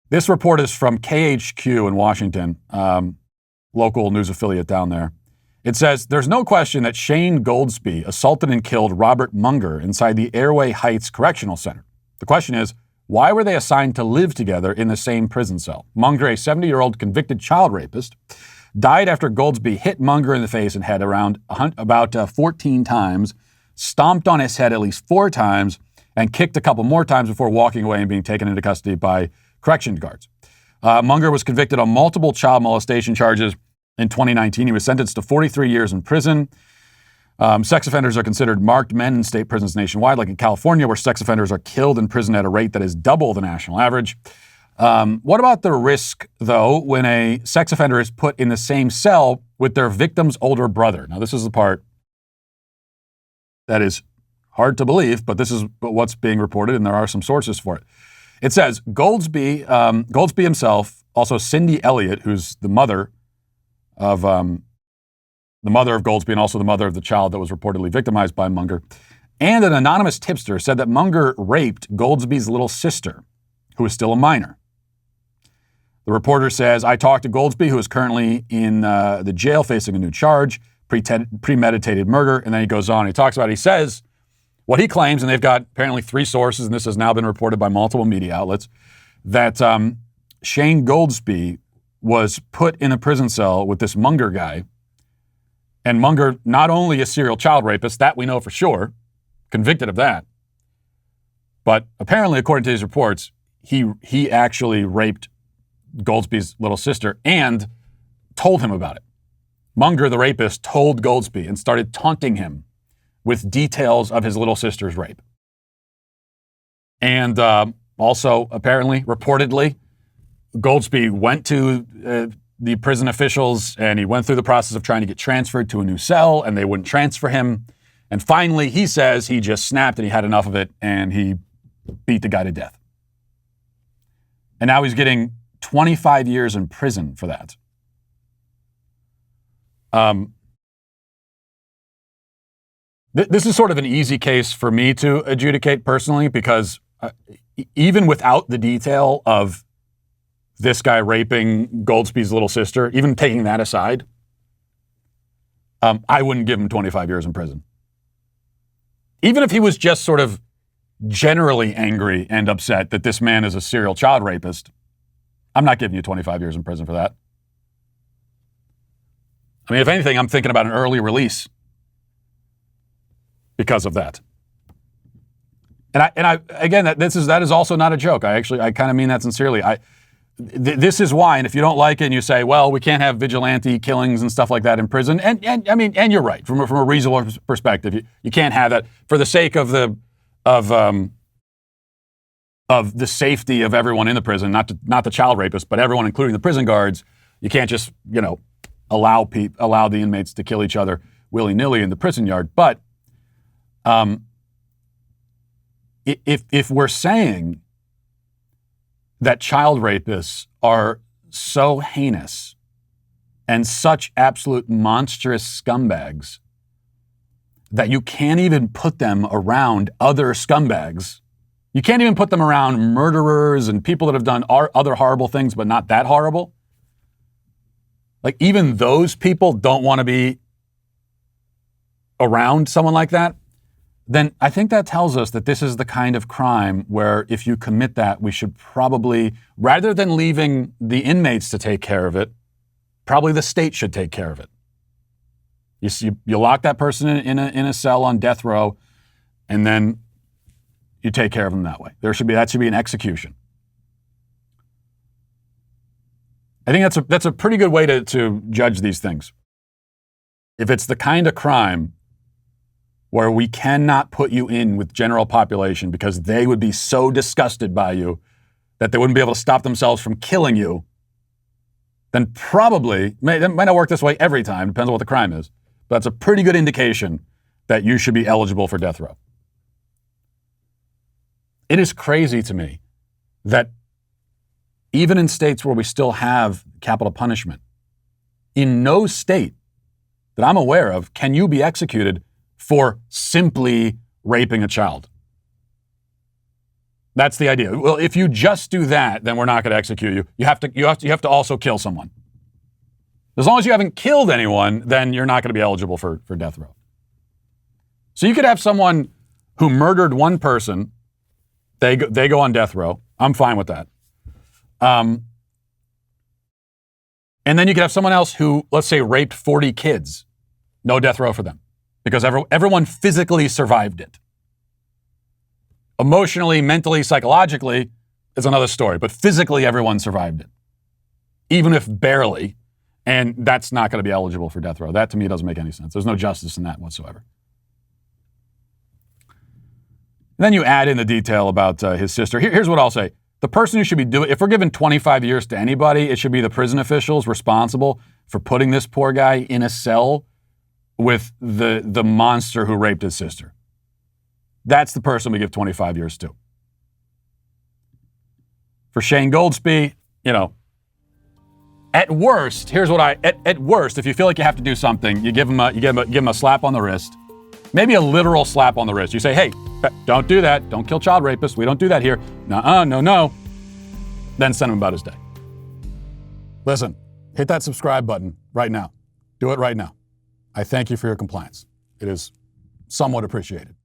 This report is from KHQ in Washington, local news affiliate down there. It says, there's no question that Shane Goldsby assaulted and killed Robert Munger inside the Airway Heights Correctional Center. The question is, why were they assigned to live together in the same prison cell? Munger, a 70-year-old convicted child rapist, died after Goldsby hit Munger in the face and head about 14 times, stomped on his head at least 4 times, and kicked a couple more times before walking away and being taken into custody by correction guards. Munger was convicted on multiple child molestation charges in 2019. He was sentenced to 43 years in prison. Sex offenders are considered marked men in state prisons nationwide, like in California, where sex offenders are killed in prison at a rate that is double the national average. What about the risk, though, when a sex offender is put in the same cell with their victim's older brother? Now, this is the part that is hard to believe, but this is what's being reported, and there are some sources for it. It says Goldsby himself, also Cindy Elliott, who's the mother of Goldsby and also the mother of the child that was reportedly victimized by Munger, and an anonymous tipster said that Munger raped Goldsby's little sister, who is still a minor. The reporter says, I talked to Goldsby, who is currently in the jail facing a new charge, premeditated murder, and then he goes on. He talks about, he says, what he claims, and they've got apparently 3 sources, and this has now been reported by multiple media outlets, that Shane Goldsby was put in a prison cell with this Munger guy. And Munger, not only a serial child rapist, that we know for sure, convicted of that, but apparently, according to these reports, he actually raped Goldsby's little sister and told him about it. Munger, the rapist, told Goldsby and started taunting him with details of his little sister's rape. And also, apparently, reportedly, Goldsby went to the prison officials and he went through the process of trying to get transferred to a new cell, and they wouldn't transfer him. And finally, he says he just snapped and he had enough of it and he beat the guy to death. And now he's getting 25 years in prison for that. This is sort of an easy case for me to adjudicate personally, because even without the detail of this guy raping Goldsby's little sister, even taking that aside, I wouldn't give him 25 years in prison. Even if he was just sort of generally angry and upset that this man is a serial child rapist, I'm not giving you 25 years in prison for that. I mean, if anything, I'm thinking about an early release because of that. And I again, that is also not a joke. I kind of mean that sincerely. This is why, and if you don't like it and you say, well, we can't have vigilante killings and stuff like that in prison, and I mean, and you're right, from a reasonable perspective, you can't have that for the sake of the safety of everyone in the prison, not the child rapists, but everyone, including the prison guards. You can't just, allow the inmates to kill each other willy-nilly in the prison yard. But if we're saying that child rapists are so heinous and such absolute monstrous scumbags that you can't even put them around other scumbags, you can't even put them around murderers and people that have done other horrible things but not that horrible, like even those people don't want to be around someone like that, then I think that tells us that this is the kind of crime where if you commit that, we should probably, rather than leaving the inmates to take care of it, probably the state should take care of it. You lock that person in a cell on death row, and then you take care of them that way. That should be an execution. I think that's a pretty good way to judge these things. If it's the kind of crime where we cannot put you in with general population because they would be so disgusted by you that they wouldn't be able to stop themselves from killing you, then probably, that might not work this way every time, depends on what the crime is, but that's a pretty good indication that you should be eligible for death row. It is crazy to me that even in states where we still have capital punishment, in no state that I'm aware of can you be executed for simply raping a child. That's the idea. Well, if you just do that, then we're not going to execute you. You have to also kill someone. As long as you haven't killed anyone, then you're not going to be eligible for death row. So you could have someone who murdered one person. They go on death row. I'm fine with that. And then you could have someone else who, let's say, raped 40 kids. No death row for them because everyone physically survived it. Emotionally, mentally, psychologically, it's another story. But physically, everyone survived it, even if barely. And that's not going to be eligible for death row. That, to me, doesn't make any sense. There's no justice in that whatsoever. And then you add in the detail about his sister. Here's what I'll say. The person who should be doing, if we're giving 25 years to anybody, it should be the prison officials responsible for putting this poor guy in a cell with the monster who raped his sister. That's the person we give 25 years to. For Shane Goldsby, at worst, here's what at worst, if you feel like you have to do something, you give him a slap on the wrist, maybe a literal slap on the wrist. You say, hey, don't do that. Don't kill child rapists. We don't do that here. No. Then send him about his day. Listen, hit that subscribe button right now. Do it right now. I thank you for your compliance. It is somewhat appreciated.